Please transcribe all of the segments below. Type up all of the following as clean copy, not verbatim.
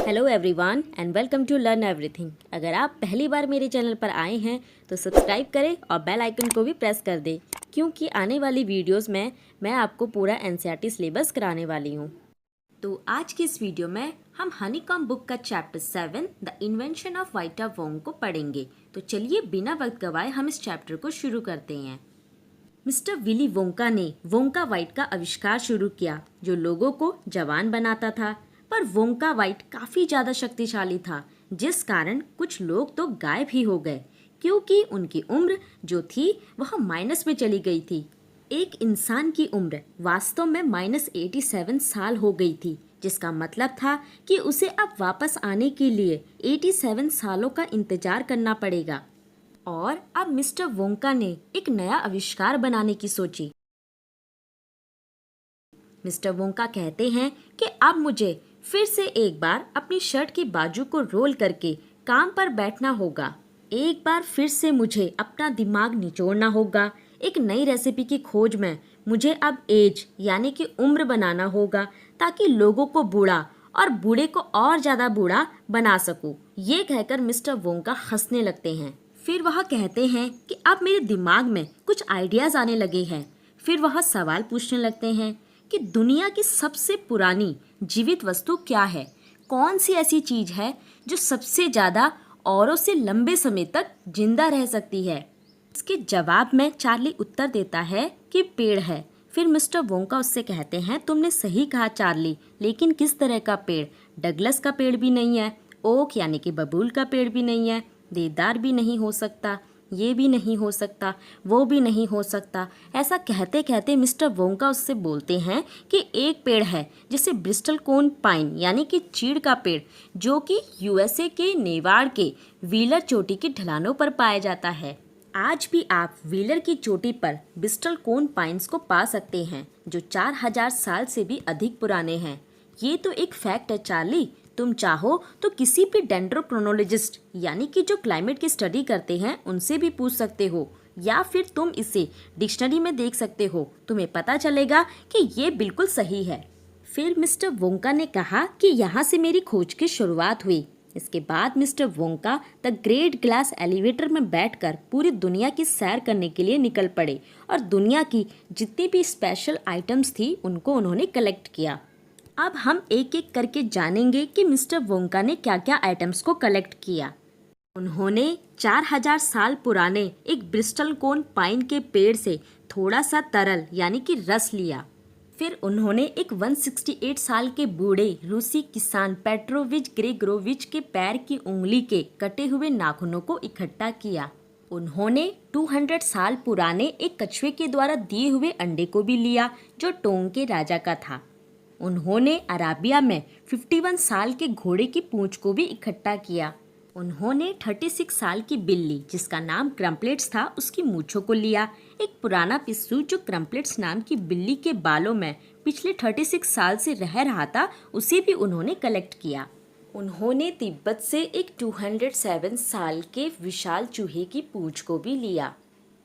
Hello everyone and welcome to learn everything. अगर आप पहली बार मेरे चैनल पर आए हैं तो सब्सक्राइब करें और बेल आइकन को भी प्रेस कर दें, क्योंकि आने वाली वीडियोस में मैं आपको पूरा एनसीईआरटी सिलेबस कराने वाली हूँ। तो आज की इस वीडियो में हम हनीकॉम्ब बुक का chapter 7 the invention of Vita Wonk को पढ़ेंगे। तो चलिए बिना वक्त गवाए हम इस चैप्टर को शुरू करते हैं। मिस्टर विली वोंका ने वोंका वाइट का आविष्कार शुरू किया, जो लोगों को जवान बनाता था। पर वोंका वाइट काफ़ी ज़्यादा शक्तिशाली था, जिस कारण कुछ लोग तो गायब ही हो गए, क्योंकि उनकी उम्र जो थी वह माइनस में चली गई थी। एक इंसान की उम्र वास्तव में -87 साल हो गई थी, जिसका मतलब था कि उसे अब वापस आने के लिए 87 सालों का इंतजार करना पड़ेगा। और अब मिस्टर वोंका ने एक नया आविष्कार बनाने की सोची। मिस्टर वोंका कहते हैं कि अब मुझे फिर से एक बार अपनी शर्ट की बाजू को रोल करके काम पर बैठना होगा। एक बार फिर से मुझे अपना दिमाग निचोड़ना होगा। एक नई रेसिपी की खोज में मुझे अब एज यानी कि उम्र बनाना होगा, ताकि लोगों को बूढ़ा और बूढ़े को और ज़्यादा बूढ़ा बना सकूं। ये कहकर मिस्टर वोंका हंसने लगते हैं। फिर वह कहते हैं कि अब मेरे दिमाग में कुछ आइडियाज़ आने लगे हैं। फिर वह सवाल पूछने लगते हैं कि दुनिया की सबसे पुरानी जीवित वस्तु क्या है? कौन सी ऐसी चीज़ है जो सबसे ज़्यादा औरों से लंबे समय तक जिंदा रह सकती है? इसके जवाब में चार्ली उत्तर देता है कि पेड़ है। फिर मिस्टर वोंका उससे कहते हैं, तुमने सही कहा चार्ली, लेकिन किस तरह का पेड़? डगलस का पेड़ भी नहीं है, ओक यानी कि बबूल का पेड़ भी नहीं है, देवदार भी नहीं हो सकता, ये भी नहीं हो सकता, वो भी नहीं हो सकता। ऐसा कहते कहते मिस्टर वोंका उससे बोलते हैं कि एक पेड़ है जिसे ब्रिस्टल कोन पाइन यानी कि चीड़ का पेड़, जो कि यूएसए के नेवाड़ के व्हीलर चोटी की ढलानों पर पाया जाता है। आज भी आप व्हीलर की चोटी पर ब्रिस्टल कोन पाइन्स को पा सकते हैं, जो 4000 साल से भी अधिक पुराने हैं। ये तो एक फैक्ट है चार्ली। तुम चाहो तो किसी भी डेंड्रोक्रोनोलॉजिस्ट यानी कि जो क्लाइमेट की स्टडी करते हैं उनसे भी पूछ सकते हो, या फिर तुम इसे डिक्शनरी में देख सकते हो। तुम्हें पता चलेगा कि ये बिल्कुल सही है। फिर मिस्टर वोंका ने कहा कि यहाँ से मेरी खोज की शुरुआत हुई। इसके बाद mister Wonka the great glass elevator में बैठकर पूरी दुनिया की सैर करने के लिए निकल पड़े, और दुनिया की जितनी भी स्पेशल आइटम्स थी उनको उन्होंने कलेक्ट किया। अब हम एक एक करके जानेंगे कि मिस्टर वोंका ने क्या क्या आइटम्स को कलेक्ट किया। उन्होंने 4000 साल पुराने एक ब्रिस्टल कोन पाइन के पेड़ से थोड़ा सा तरल यानी कि रस लिया। फिर उन्होंने एक 168 साल के बूढ़े रूसी किसान पेट्रोविच ग्रेगोरोविच के पैर की उंगली के कटे हुए नाखूनों को इकट्ठा किया। उन्होंने 200 साल पुराने एक कछुए के द्वारा दिए हुए अंडे को भी लिया, जो टोंग के राजा का था। उन्होंने अराबिया में 51 साल के घोड़े की पूंछ को भी इकट्ठा किया। उन्होंने 36 साल की बिल्ली, जिसका नाम क्रम्पलेट्स था, उसकी मूंछों को लिया। एक पुराना पिस्सू जो क्रम्पलेट्स नाम की बिल्ली के बालों में पिछले 36 साल से रह रहा था, उसे भी उन्होंने कलेक्ट किया। उन्होंने तिब्बत से एक 207 साल के विशाल चूहे की पूंछ को भी लिया।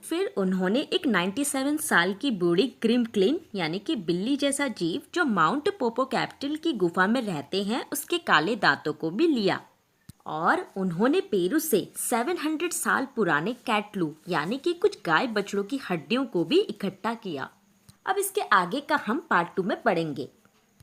फिर उन्होंने एक 97 साल की बूढ़ी क्रिमक्लिन यानी कि बिल्ली जैसा जीव जो माउंट पोपोकैपिटल की गुफा में रहते हैं, उसके काले दांतों को भी लिया। और उन्होंने पेरू से 700 साल पुराने कैटलू यानी कि कुछ गाय बछड़ों की हड्डियों को भी इकट्ठा किया। अब इसके आगे का हम पार्ट 2 में पढ़ेंगे।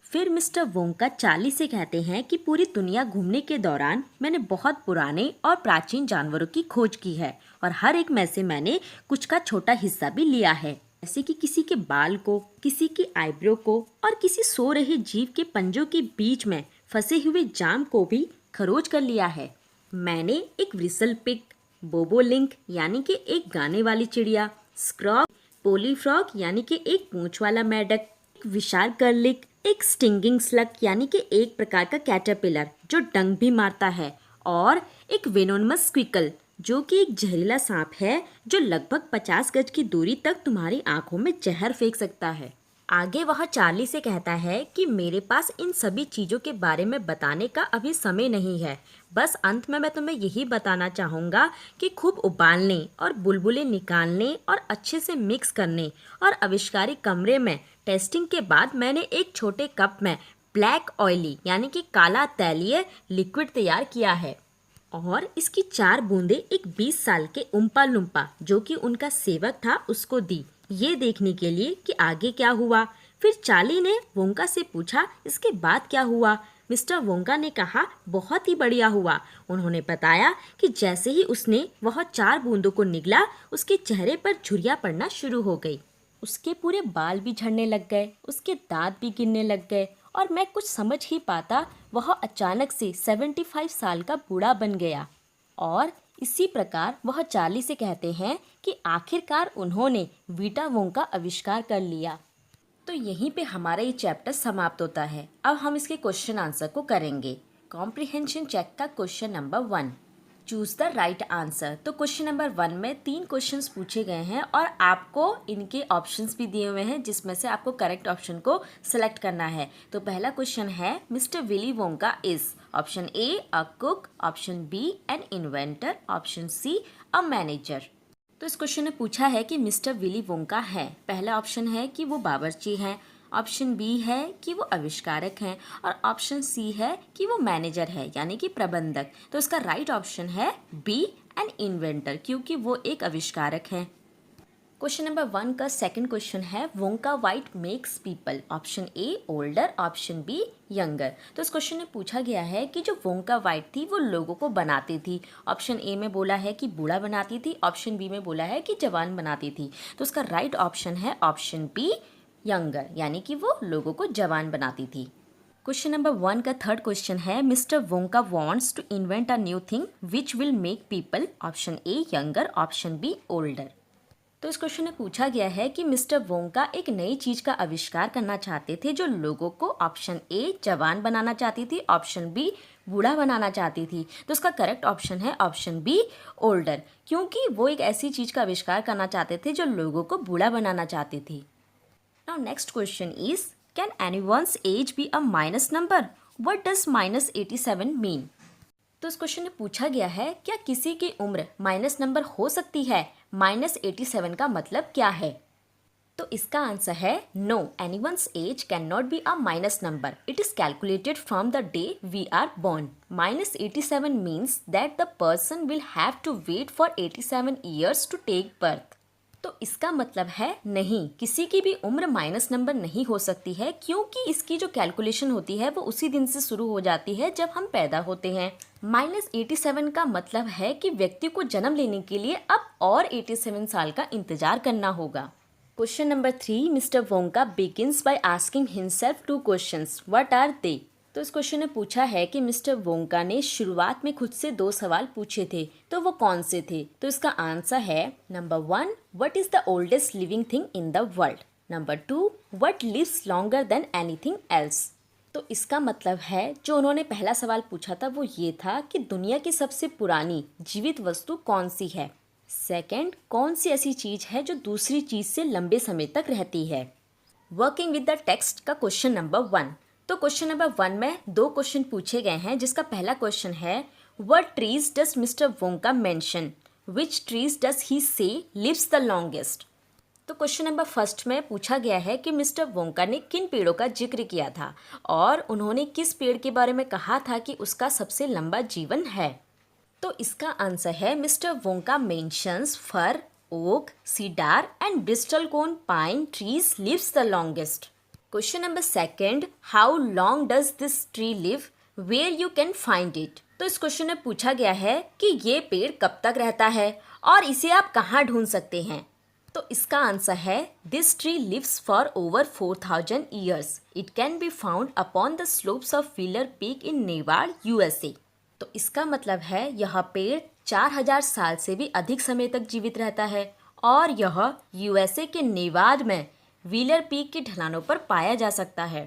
फिर मिस्टर वोंका चार्ली से कहते हैं कि पूरी दुनिया घूमने के दौरान मैंने बहुत पुराने और प्राचीन जानवरों की खोज की है, और हर एक में से मैंने कुछ का छोटा हिस्सा भी लिया है, जैसे कि किसी के बाल को, किसी की आईब्रो को, और किसी सो रहे जीव के पंजों के बीच में फंसे हुए जाम को भी खरोच कर लिया है। मैंने एक व्हिसल पिग, बोबोलिंक यानी कि एक गाने वाली चिड़िया, स्क्रॉक, पोलीफ्रॉग यानी कि एक पूंछ वाला मेढक, एक विशाल कर्लिक, एक स्टिंगिंग स्लग यानी कि एक प्रकार का कैटरपिलर जो डंक भी मारता है, और एक वेनोनमस स्क्विकल जो कि एक जहरीला सांप है जो लगभग 50 गज की दूरी तक तुम्हारी आंखों में जहर फेंक सकता है। आगे वह चार्ली से कहता है कि मेरे पास इन सभी चीज़ों के बारे में बताने का अभी समय नहीं है। बस अंत में मैं तुम्हें यही बताना चाहूँगा कि खूब उबालने और बुलबुले निकालने और अच्छे से मिक्स करने और आविष्कारी कमरे में टेस्टिंग के बाद मैंने एक छोटे कप में ब्लैक ऑयली यानी कि काला तैलीय लिक्विड तैयार किया है और इसकी 4 बूंदें एक 20 साल के उम्पा लुम्पा जो कि उनका सेवक था उसको दी, ये देखने के लिए कि आगे क्या हुआ। फिर चार्ली ने वोंका से पूछा इसके बाद क्या हुआ। मिस्टर वोंका ने कहा बहुत ही बढ़िया हुआ। उन्होंने बताया कि जैसे ही उसने वह 4 बूंदों को निगला उसके चेहरे पर झुर्रियाँ पड़ना शुरू हो गई। उसके पूरे बाल भी झड़ने लग गए, उसके दांत भी गिरने लग गए और मैं कुछ समझ ही पाता वह अचानक से 75 साल का बूढ़ा बन गया। और इसी प्रकार वह चार्ली से कहते हैं कि आखिरकार उन्होंने वीटा वोंका का आविष्कार कर लिया। तो यहीं पे हमारा ये चैप्टर समाप्त होता है। अब हम इसके क्वेश्चन आंसर को करेंगे। कॉम्प्रिहेंशन चेक का question number 1, choose the right answer. तो क्वेश्चन नंबर 1 में 3 क्वेश्चंस पूछे गए हैं और आपको इनके ऑप्शंस भी दिए हुए हैं जिसमें से आपको करेक्ट ऑप्शन को सिलेक्ट करना है। तो पहला क्वेश्चन है mister Willy Wonka is option A a cook, option B an inventor, option C a manager. तो इस क्वेश्चन ने पूछा है कि मिस्टर विली वोंका है, पहला ऑप्शन है कि वो बावर्ची हैं, ऑप्शन बी है कि वो आविष्कारक हैं और ऑप्शन सी है कि वो मैनेजर है यानी कि प्रबंधक। तो इसका राइट ऑप्शन है बी एन इन्वेंटर क्योंकि वो एक आविष्कारक हैं। क्वेश्चन नंबर 1 का सेकंड क्वेश्चन है Wonka Vite makes people, option A older, option B younger. तो इस क्वेश्चन में पूछा गया है कि जो वोंका वाइट थी वो लोगों को बनाती थी। ऑप्शन ए में बोला है कि बूढ़ा बनाती थी, ऑप्शन बी में बोला है कि जवान बनाती थी। तो इसका राइट ऑप्शन है ऑप्शन बी यंगर यानी कि वो लोगों को जवान बनाती थी। क्वेश्चन नंबर 1 का थर्ड क्वेश्चन है mister Wonka wants to invent a new thing which will make people, option A younger, option B older. तो इस क्वेश्चन में पूछा गया है कि मिस्टर वोंका एक नई चीज का आविष्कार करना चाहते थे जो लोगों को ऑप्शन ए जवान बनाना चाहती थी, ऑप्शन बी बूढ़ा बनाना चाहती थी। तो इसका करेक्ट ऑप्शन है ऑप्शन बी ओल्डर क्योंकि वो एक ऐसी चीज का आविष्कार करना चाहते थे जो लोगों को बूढ़ा बनाना चाहती थी। Now next question is, can anyone's age be a minus number? What does minus 87 mean? तो इस क्वेश्चन में पूछा गया है क्या किसी की उम्र माइनस नंबर हो सकती है? माइनस 87 का मतलब क्या है? तो इसका आंसर है no, anyone's age cannot be a minus number. It is calculated from the day we are born. Minus 87 means that the person will have to wait for 87 years to take birth. तो इसका मतलब है नहीं, किसी की भी उम्र minus number नहीं हो सकती है क्योंकि इसकी जो कैलकुलेशन होती है वो उसी दिन से शुरू हो जाती है जब हम पैदा होते हैं। माइनस 87 का मतलब है कि व्यक्ति को जन्म लेने के लिए अब और 87 साल का इंतजार करना होगा। Question number 3, mister Wonka begins by asking himself 2 questions, what are they? तो इस क्वेश्चन ने पूछा है कि मिस्टर वोंका ने शुरुआत में खुद से 2 सवाल पूछे थे, तो वो कौन से थे? तो इसका आंसर है number 1, what is the oldest living thing in the world, number 2, what lives longer than anything else. तो इसका मतलब है जो उन्होंने पहला सवाल पूछा था वो ये था कि दुनिया की सबसे पुरानी जीवित वस्तु कौन सी है। सेकंड, कौन सी ऐसी चीज है जो दूसरी चीज से लंबे समय तक रहती है। वर्किंग विद द टेक्स्ट का क्वेश्चन नंबर 1। तो क्वेश्चन नंबर 1 में 2 क्वेश्चन पूछे गए हैं जिसका पहला क्वेश्चन है what trees does mister Wonka mention, which trees does he से लिव्स द लॉन्गेस्ट। तो क्वेश्चन नंबर 1 में पूछा गया है कि मिस्टर वोंका ने किन पेड़ों का जिक्र किया था और उन्होंने किस पेड़ के बारे में कहा था कि उसका सबसे लंबा जीवन है। तो इसका आंसर है mister Wonka mentions fir, oak, cedar and bristlecone pine trees lives the longest. Question number 2, how long does this tree live, where you can find it. तो इस क्वेश्चन में पूछा गया है कि ये पेड़ कब तक रहता है और इसे आप कहाँ ढूंढ सकते हैं। तो इसका आंसर है this tree lives for over 4000 years, it can be found upon the slopes of Wheeler Peak in Nevada USA। तो इसका मतलब है यह पेड़ 4000 साल से भी अधिक समय तक जीवित रहता है और यह USA के नेवाद में व्हीलर पीक की ढलानों पर पाया जा सकता है।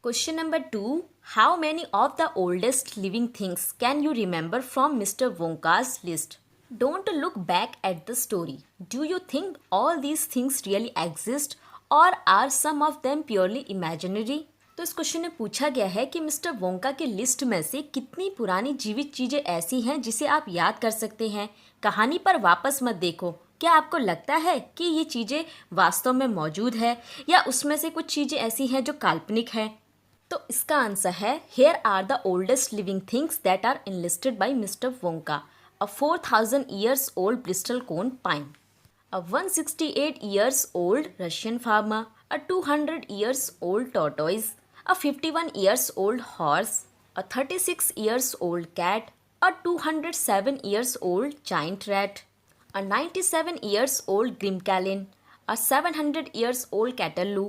Question number 2, how many of the oldest living things can you remember from Mister Wonka's list. Don't look back at the story, do you think all these things really exist or are some of them purely imaginary. तो इस question में पूछा गया है कि mister Wonka के list में से कितनी पुरानी जीवित चीजें ऐसी हैं जिसे आप याद कर सकते हैं। कहानी पर वापस मत देखो, क्या आपको लगता है कि ये चीज़ें वास्तव में मौजूद है या उसमें से कुछ चीज़ें ऐसी हैं जो काल्पनिक हैं। तो इसका आंसर है here are the oldest living things that are enlisted by Mr. Wonka, a 4,000 years old Bristol cone pine, a 168 years old Russian farmer, a 200 years old tortoise, a 51 years old horse, a 36 years old cat, a 207 years old giant rat, a 97 years old Grimkalin, a 700 years old Cataloo,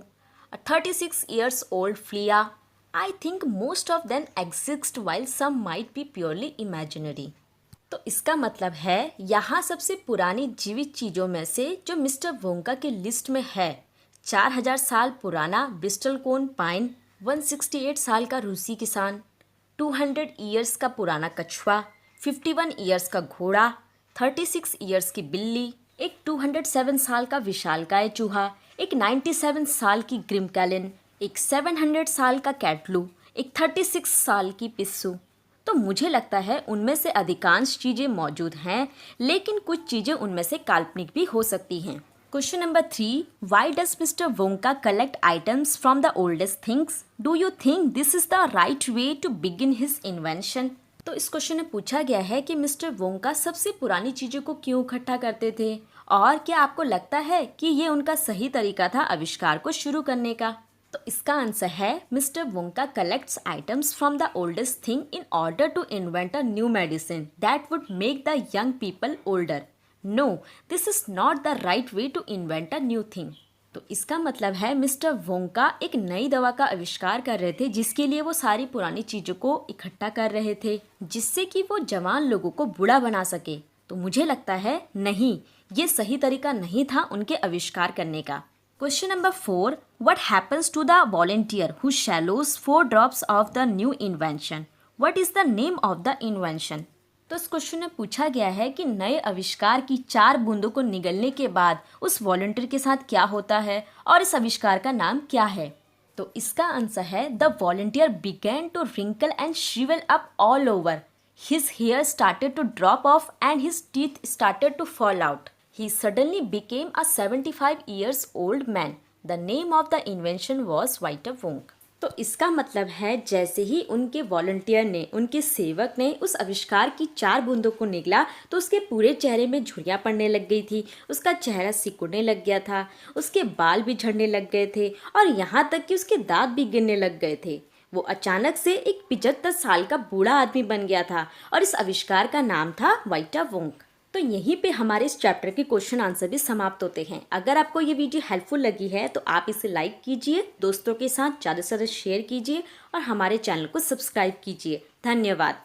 a 36 years old Flea. I think most of them exist while some might be purely imaginary. तो इसका मतलब है यहाँ सबसे पुरानी जीवित चीज़ों में से जो मिस्टर वोंका की लिस्ट में है 4000 साल पुराना ब्रिस्टल कोन पाइन, 168 साल का रूसी किसान, 200 ईयर्स का पुराना कछुआ, 51 ईयर्स का घोड़ा, 36 ईयर्स की बिल्ली, एक 207 साल का विशालकाय चूहा, एक 97 साल की ग्रिमकैलिन, एक 700 साल का कैटलू, एक 36 साल की पिस्सू। तो मुझे लगता है उनमें से अधिकांश चीज़ें मौजूद हैं, लेकिन कुछ चीज़ें उनमें से काल्पनिक भी हो सकती हैं। Question number 3, why does mister Wonka collect items from the oldest things? Do you think this is the right way to begin his invention? तो इस क्वेश्चन में पूछा गया है कि मिस्टर वोंका सबसे पुरानी चीज़ों को क्यों इकट्ठा करते थे, और क्या आपको लगता है कि ये उनका सही तरीका था आविष्कार को शुरू करने का? तो इसका आंसर है mister Wonka collects items from the oldest thing in order to invent a new medicine that would make the young people older. No, this is not the right way to invent a new thing. तो इसका मतलब है mister Wonka एक नई दवा का आविष्कार कर रहे थे जिसके लिए वो सारी पुरानी चीज़ों को इकट्ठा कर रहे थे जिससे कि वो जवान लोगों को बूढ़ा बना सके। तो मुझे लगता है नहीं, ये सही तरीका नहीं था उनके आविष्कार करने का। Question number 4. What happens to the volunteer who swallows 4 drops of the new invention? What is the name of the invention? तो इस क्वेश्चन में पूछा गया है कि नए आविष्कार की 4 बूंदों को निगलने के बाद उस वॉलंटियर के साथ क्या होता है और इस आविष्कार का नाम क्या है? तो इसका आंसर है the volunteer began to wrinkle and shrivel up all over. His hair started to drop off and his teeth started to fall out. He suddenly became a 75 years old man. The name of the invention was Vita Wonk. तो इसका मतलब है जैसे ही उनके volunteer ने, उनके सेवक ने उस आविष्कार की 4 बूंदों को निगला तो उसके पूरे चेहरे में झुर्रियाँ पड़ने लग गई थी, उसका चेहरा सिकुड़ने लग गया था, उसके बाल भी झड़ने लग गए थे और यहाँ तक कि उसके दांत भी गिरने लग गए थे। वो अचानक से एक 75 साल का बूढ़ा आदमी बन गया था और इस आविष्कार का नाम था वाइटा वोंक। तो यहीं पे हमारे इस चैप्टर के क्वेश्चन आंसर भी समाप्त होते हैं। अगर आपको ये वीडियो हेल्पफुल लगी है तो आप इसे लाइक कीजिए, दोस्तों के साथ ज़्यादा से ज़्यादा शेयर कीजिए और हमारे चैनल को सब्सक्राइब कीजिए। धन्यवाद।